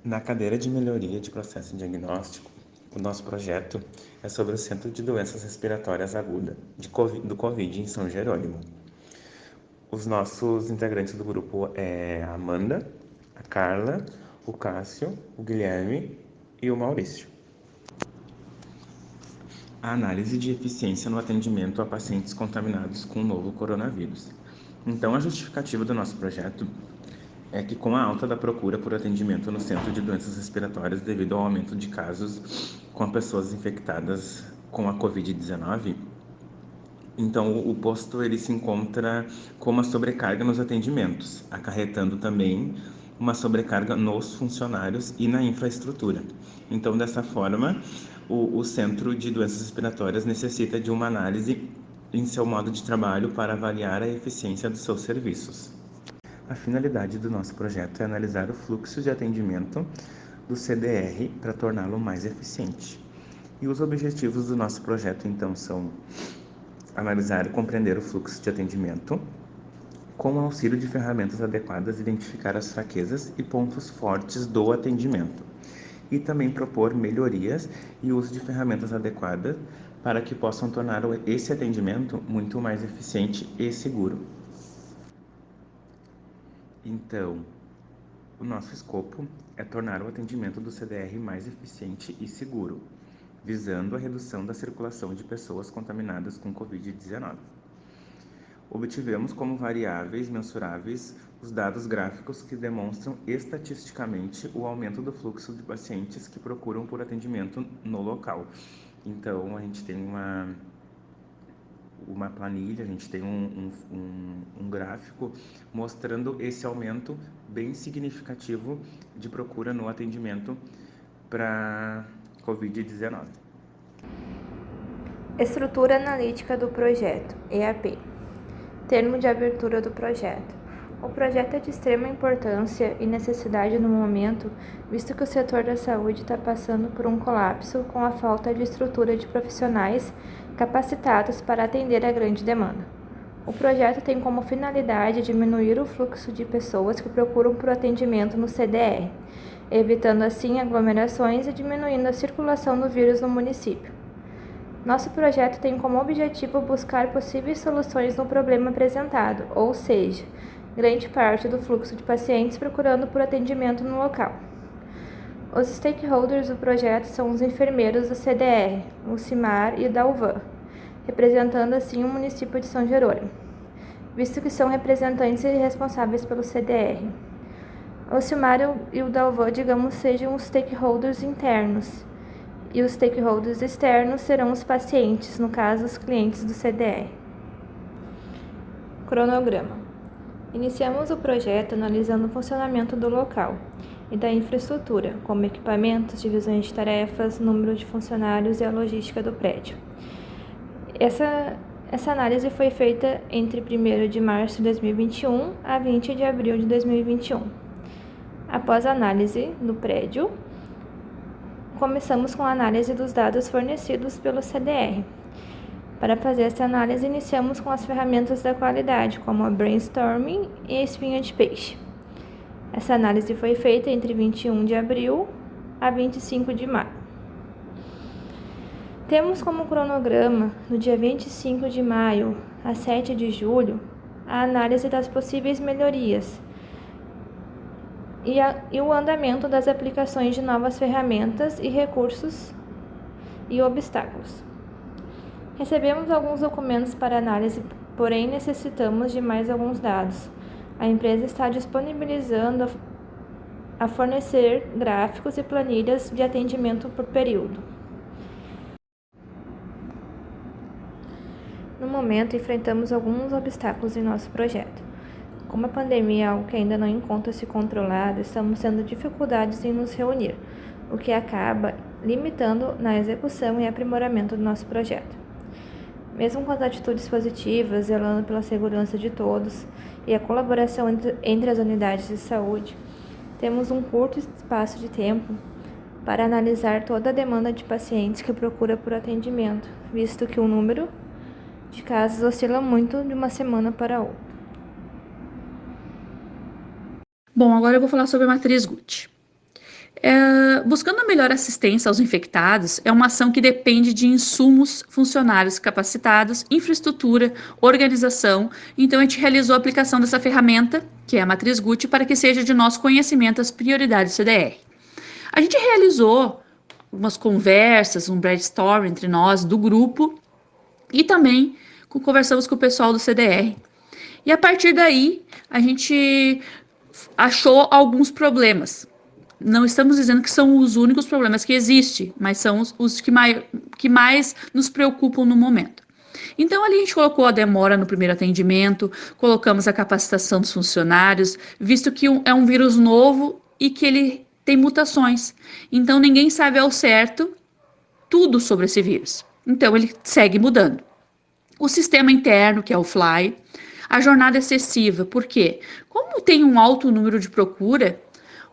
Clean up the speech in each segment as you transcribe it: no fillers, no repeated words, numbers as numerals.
Na cadeira de melhoria de processo diagnóstico, o nosso projeto é sobre o Centro de Doenças Respiratórias Agudas do Covid em São Jerônimo. Os nossos integrantes do grupo é a Amanda, a Carla, o Cássio, o Guilherme e o Maurício. A análise de eficiência no atendimento a pacientes contaminados com o novo coronavírus. Então, a justificativa do nosso projeto é que, com a alta da procura por atendimento no Centro de Doenças Respiratórias devido ao aumento de casos com pessoas infectadas com a Covid-19, então o posto ele se encontra com uma sobrecarga nos atendimentos, acarretando também uma sobrecarga nos funcionários e na infraestrutura. Então, dessa forma, o Centro de Doenças Respiratórias necessita de uma análise em seu modo de trabalho para avaliar a eficiência dos seus serviços. A finalidade do nosso projeto é analisar o fluxo de atendimento do CDR para torná-lo mais eficiente. E os objetivos do nosso projeto, então, são analisar e compreender o fluxo de atendimento, com o auxílio de ferramentas adequadas, identificar as fraquezas e pontos fortes do atendimento, e também propor melhorias e uso de ferramentas adequadas para que possam tornar esse atendimento muito mais eficiente e seguro. Então, o nosso escopo é tornar o atendimento do CDR mais eficiente e seguro, visando a redução da circulação de pessoas contaminadas com Covid-19. Obtivemos como variáveis mensuráveis os dados gráficos que demonstram estatisticamente o aumento do fluxo de pacientes que procuram por atendimento no local. Então, a gente tem uma planilha, a gente tem um gráfico mostrando esse aumento bem significativo de procura no atendimento para Covid-19. Estrutura analítica do projeto, EAP. Termo de abertura do projeto. O projeto é de extrema importância e necessidade no momento, visto que o setor da saúde está passando por um colapso com a falta de estrutura de profissionais capacitados para atender a grande demanda. O projeto tem como finalidade diminuir o fluxo de pessoas que procuram por atendimento no CDR, evitando assim aglomerações e diminuindo a circulação do vírus no município. Nosso projeto tem como objetivo buscar possíveis soluções no problema apresentado, ou seja, grande parte do fluxo de pacientes procurando por atendimento no local. Os stakeholders do projeto são os enfermeiros do CDR, o CIMAR e da UVAN, representando assim o município de São Jerônimo, visto que são representantes e responsáveis pelo CDR. O CIMAR e o da UVAN, digamos, sejam os stakeholders internos, e os stakeholders externos serão os pacientes, no caso, os clientes do CDR. Cronograma. Iniciamos o projeto analisando o funcionamento do local e da infraestrutura, como equipamentos, divisões de tarefas, número de funcionários e a logística do prédio. Essa análise foi feita entre 1º de março de 2021 a 20 de abril de 2021. Após a análise do prédio, começamos com a análise dos dados fornecidos pelo CDR. Para fazer essa análise, iniciamos com as ferramentas da qualidade, como a Brainstorming e a Espinha de Peixe. Essa análise foi feita entre 21 de abril a 25 de maio. Temos como cronograma, no dia 25 de maio a 7 de julho, a análise das possíveis melhorias e o andamento das aplicações de novas ferramentas e recursos e obstáculos. Recebemos alguns documentos para análise, porém necessitamos de mais alguns dados. A empresa está disponibilizando a fornecer gráficos e planilhas de atendimento por período. No momento, enfrentamos alguns obstáculos em nosso projeto. Como a pandemia é algo que ainda não encontra-se controlado, estamos tendo dificuldades em nos reunir, o que acaba limitando na execução e aprimoramento do nosso projeto. Mesmo com as atitudes positivas, zelando pela segurança de todos e a colaboração entre as unidades de saúde, temos um curto espaço de tempo para analisar toda a demanda de pacientes que procura por atendimento, visto que o número de casos oscila muito de uma semana para outra. Bom, agora eu vou falar sobre a matriz Gucci. Buscando a melhor assistência aos infectados, é uma ação que depende de insumos, funcionários capacitados, infraestrutura, organização. Então, a gente realizou a aplicação dessa ferramenta, que é a Matriz Gucci, para que seja de nosso conhecimento as prioridades do CDR. A gente realizou umas conversas, um brainstorm entre nós, do grupo, e também conversamos com o pessoal do CDR. E a partir daí, a gente achou alguns problemas. Não estamos dizendo que são os únicos problemas que existem, mas são os que mais nos preocupam no momento. Então, ali a gente colocou a demora no primeiro atendimento, colocamos a capacitação dos funcionários, visto que é um vírus novo e que ele tem mutações. Então, ninguém sabe ao certo tudo sobre esse vírus. Então, ele segue mudando. O sistema interno, que é o Fly, a jornada excessiva, por quê? Como tem um alto número de procura,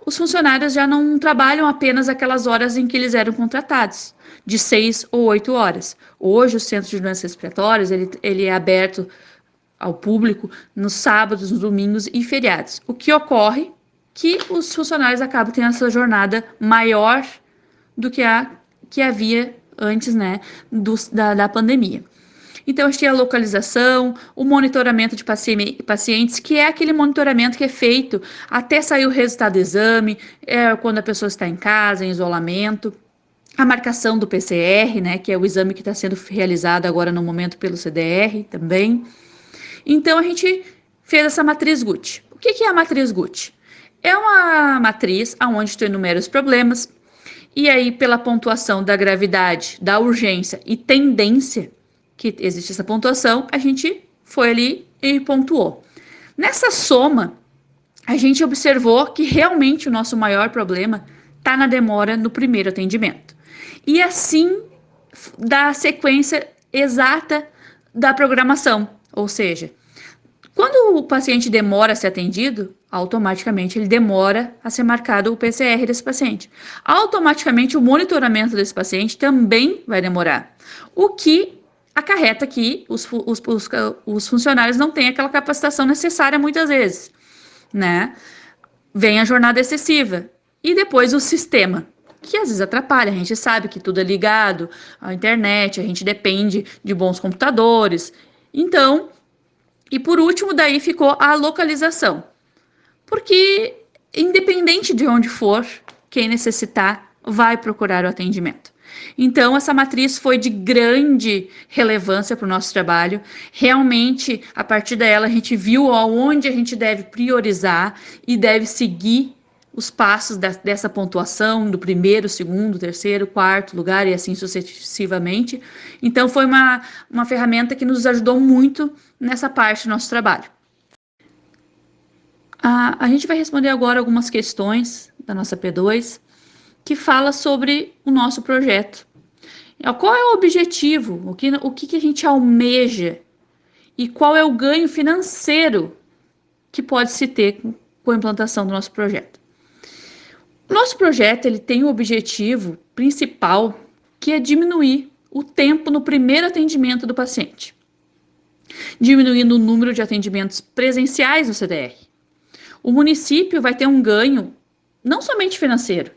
os funcionários já não trabalham apenas aquelas horas em que eles eram contratados, de 6 ou 8 horas. Hoje, o Centro de Doenças Respiratórias, ele é aberto ao público nos sábados, nos domingos e feriados. O que ocorre que os funcionários acabam tendo essa jornada maior do que a que havia antes, né, da pandemia. Então, a gente tem a localização, o monitoramento de pacientes, que é aquele monitoramento que é feito até sair o resultado do exame, quando a pessoa está em casa, em isolamento. A marcação do PCR, né, que é o exame que está sendo realizado agora no momento pelo CDR também. Então, a gente fez essa matriz Gucci. O que é a matriz Gucci? É uma matriz onde tu enumera os problemas, e aí, pela pontuação da gravidade, da urgência e tendência, que existe essa pontuação, a gente foi ali e pontuou. Nessa soma, a gente observou que realmente o nosso maior problema está na demora no primeiro atendimento. E assim, da sequência exata da programação, ou seja, quando o paciente demora a ser atendido, automaticamente ele demora a ser marcado o PCR desse paciente. Automaticamente o monitoramento desse paciente também vai demorar, o que acarreta que os funcionários não têm aquela capacitação necessária muitas vezes, né? Vem a jornada excessiva e depois o sistema, que às vezes atrapalha. A gente sabe que tudo é ligado à internet, a gente depende de bons computadores. Então, e por último, daí ficou a localização, porque independente de onde for, quem necessitar vai procurar o atendimento. Então, essa matriz foi de grande relevância para o nosso trabalho. Realmente, a partir dela, a gente viu aonde a gente deve priorizar e deve seguir os passos dessa pontuação do primeiro, segundo, terceiro, quarto lugar e assim sucessivamente. Então, foi uma ferramenta que nos ajudou muito nessa parte do nosso trabalho. A gente vai responder agora algumas questões da nossa P2, que fala sobre o nosso projeto. Qual é o objetivo? O que a gente almeja? E qual é o ganho financeiro que pode se ter com a implantação do nosso projeto? O nosso projeto ele tem o objetivo principal, que é diminuir o tempo no primeiro atendimento do paciente, diminuindo o número de atendimentos presenciais no CDR. O município vai ter um ganho não somente financeiro,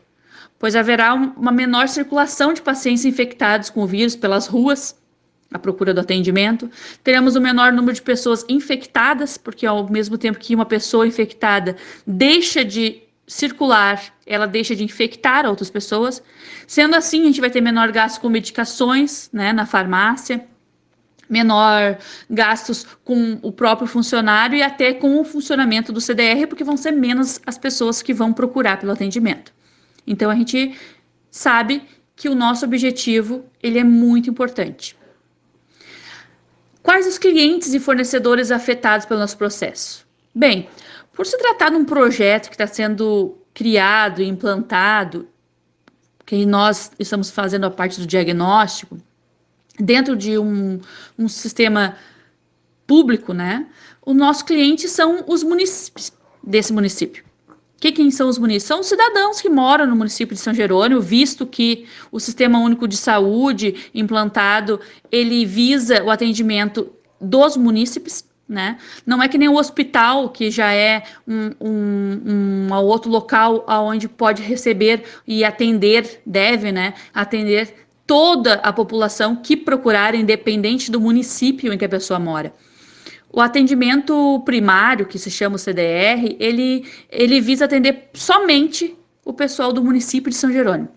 pois haverá uma menor circulação de pacientes infectados com o vírus pelas ruas, à procura do atendimento. Teremos um menor número de pessoas infectadas, porque ao mesmo tempo que uma pessoa infectada deixa de circular, ela deixa de infectar outras pessoas. Sendo assim, a gente vai ter menor gasto com medicações, né, na farmácia, menor gastos com o próprio funcionário e até com o funcionamento do CDR, porque vão ser menos as pessoas que vão procurar pelo atendimento. Então, a gente sabe que o nosso objetivo ele é muito importante. Quais os clientes e fornecedores afetados pelo nosso processo? Bem, por se tratar de um projeto que está sendo criado e implantado, que nós estamos fazendo a parte do diagnóstico, dentro de um sistema público, né? O nosso cliente são os municípios desse município. Quem são os municípios? São os cidadãos que moram no município de São Jerônimo, visto que o Sistema Único de Saúde implantado, ele visa o atendimento dos munícipes. né? Não é que nem o hospital, que já é um outro local onde pode receber e atender, deve, né, atender toda a população que procurar, independente do município em que a pessoa mora. O atendimento primário, que se chama o CDR, ele visa atender somente o pessoal do município de São Jerônimo.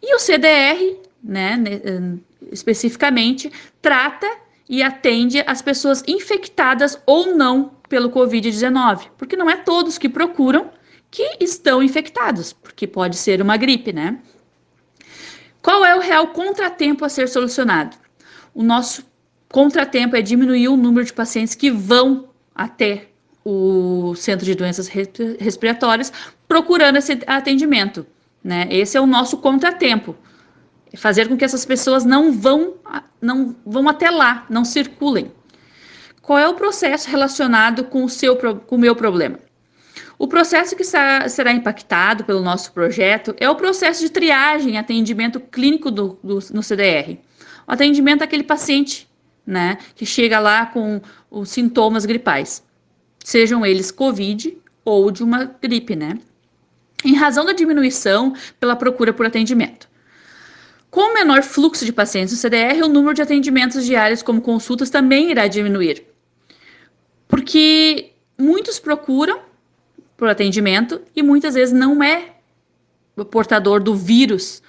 E o CDR, né, especificamente, trata e atende as pessoas infectadas ou não pelo Covid-19, porque não é todos que procuram que estão infectados, porque pode ser uma gripe, né? Qual é o real contratempo a ser solucionado? O nosso contratempo é diminuir o número de pacientes que vão até o Centro de Doenças Respiratórias procurando esse atendimento, né? Esse é o nosso contratempo. Fazer com que essas pessoas não vão até lá, não circulem. Qual é o processo relacionado com o meu problema? O processo que será impactado pelo nosso projeto é o processo de triagem e atendimento clínico no CDR. O atendimento àquele paciente, né, que chega lá com os sintomas gripais, sejam eles COVID ou de uma gripe, né? Em razão da diminuição pela procura por atendimento. Com o menor fluxo de pacientes no CDR, o número de atendimentos diários, como consultas, também irá diminuir. Porque muitos procuram por atendimento e muitas vezes não é portador do vírus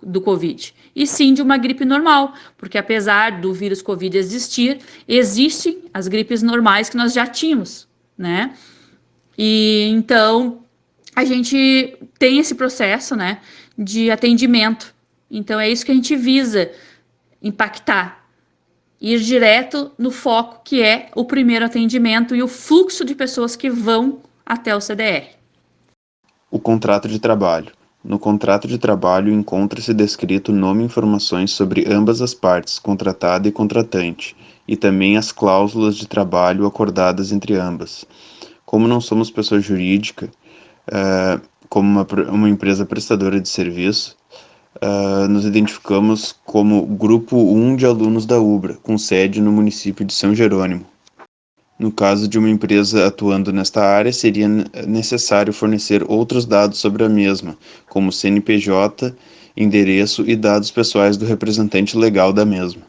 do Covid, e sim de uma gripe normal, porque apesar do vírus Covid existir, existem as gripes normais que nós já tínhamos, né? E então a gente tem esse processo, né, de atendimento. Então é isso que a gente visa impactar, ir direto no foco que é o primeiro atendimento e o fluxo de pessoas que vão até o CDR. O contrato de trabalho. No contrato de trabalho encontra-se descrito nome e informações sobre ambas as partes, contratada e contratante, e também as cláusulas de trabalho acordadas entre ambas. Como não somos pessoa jurídica, como uma empresa prestadora de serviço, nos identificamos como Grupo 1 de alunos da UBRA, com sede no município de São Jerônimo. No caso de uma empresa atuando nesta área, seria necessário fornecer outros dados sobre a mesma, como CNPJ, endereço e dados pessoais do representante legal da mesma.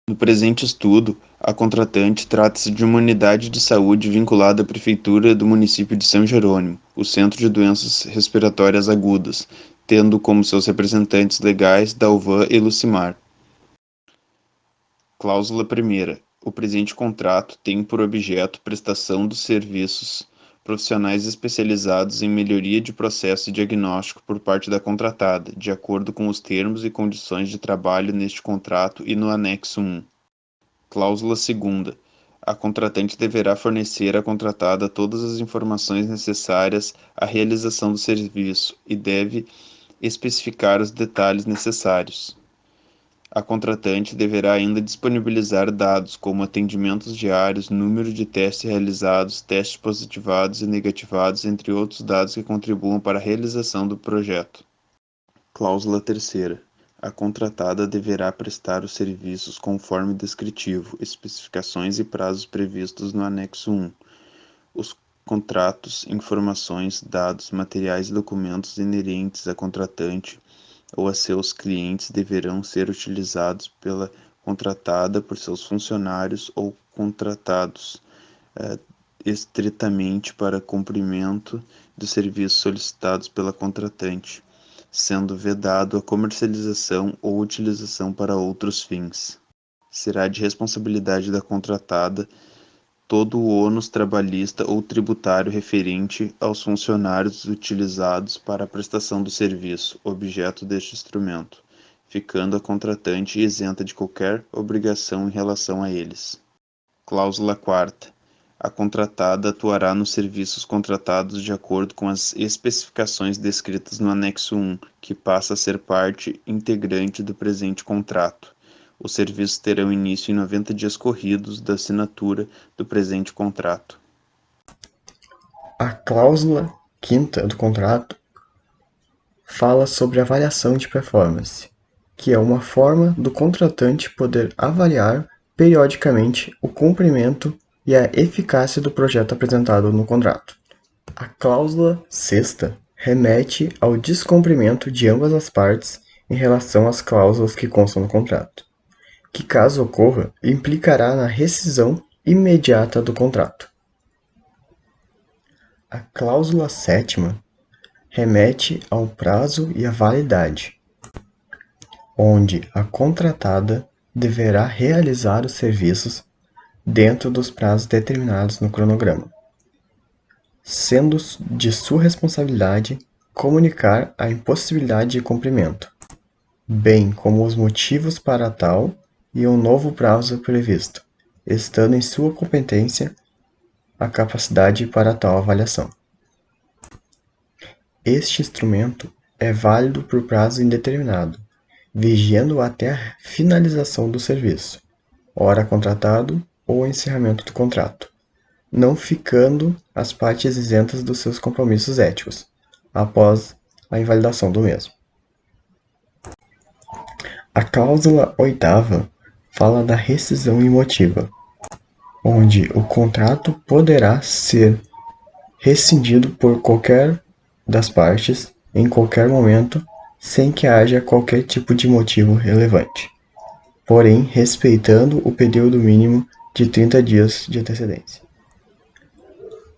No presente estudo, a contratante trata-se de uma unidade de saúde vinculada à Prefeitura do município de São Jerônimo, o Centro de Doenças Respiratórias Agudas, tendo como seus representantes legais Dalvan e Lucimar. Cláusula 1ª. O presente contrato tem por objeto prestação dos serviços profissionais especializados em melhoria de processo e diagnóstico por parte da contratada, de acordo com os termos e condições de trabalho neste contrato e no anexo 1. Cláusula 2ª. A contratante deverá fornecer à contratada todas as informações necessárias à realização do serviço e deve especificar os detalhes necessários. A contratante deverá ainda disponibilizar dados como atendimentos diários, número de testes realizados, testes positivados e negativados, entre outros dados que contribuam para a realização do projeto. Cláusula 3ª. A contratada deverá prestar os serviços conforme descritivo, especificações e prazos previstos no anexo 1. Os contratos, informações, dados, materiais e documentos inerentes à contratante ou a seus clientes deverão ser utilizados pela contratada por seus funcionários ou contratados estritamente para cumprimento dos serviços solicitados pela contratante, sendo vedado a comercialização ou utilização para outros fins. Será de responsabilidade da contratada todo o ônus trabalhista ou tributário referente aos funcionários utilizados para a prestação do serviço, objeto deste instrumento, ficando a contratante isenta de qualquer obrigação em relação a eles. Cláusula 4ª. A contratada atuará nos serviços contratados de acordo com as especificações descritas no anexo 1, que passa a ser parte integrante do presente contrato. Os serviços terão início em 90 dias corridos da assinatura do presente contrato. A cláusula 5ª do contrato fala sobre avaliação de performance, que é uma forma do contratante poder avaliar periodicamente o cumprimento e a eficácia do projeto apresentado no contrato. A cláusula sexta remete ao descumprimento de ambas as partes em relação às cláusulas que constam no contrato, que, caso ocorra, implicará na rescisão imediata do contrato. A cláusula sétima remete ao prazo e à validade, onde a contratada deverá realizar os serviços dentro dos prazos determinados no cronograma, sendo de sua responsabilidade comunicar a impossibilidade de cumprimento, bem como os motivos para tal e um novo prazo previsto, estando em sua competência a capacidade para tal avaliação. Este instrumento é válido por prazo indeterminado, vigiando até a finalização do serviço, ora contratado ou encerramento do contrato, não ficando as partes isentas dos seus compromissos éticos, após a invalidação do mesmo. A cláusula oitava fala da rescisão imotiva, onde o contrato poderá ser rescindido por qualquer das partes em qualquer momento, sem que haja qualquer tipo de motivo relevante, porém respeitando o período mínimo de 30 dias de antecedência.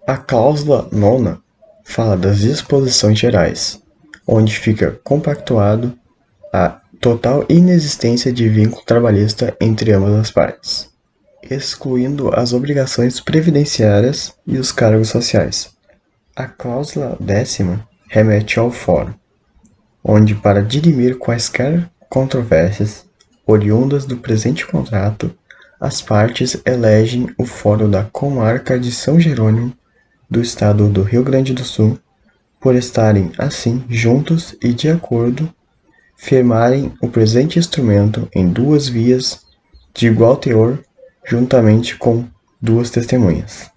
A cláusula nona fala das disposições gerais, onde fica compactuado a total inexistência de vínculo trabalhista entre ambas as partes, excluindo as obrigações previdenciárias e os cargos sociais. A cláusula décima remete ao fórum, onde, para dirimir quaisquer controvérsias oriundas do presente contrato, as partes elegem o fórum da comarca de São Jerônimo, do estado do Rio Grande do Sul, por estarem, assim, juntos e de acordo, firmarem o presente instrumento em duas vias de igual teor, juntamente com duas testemunhas.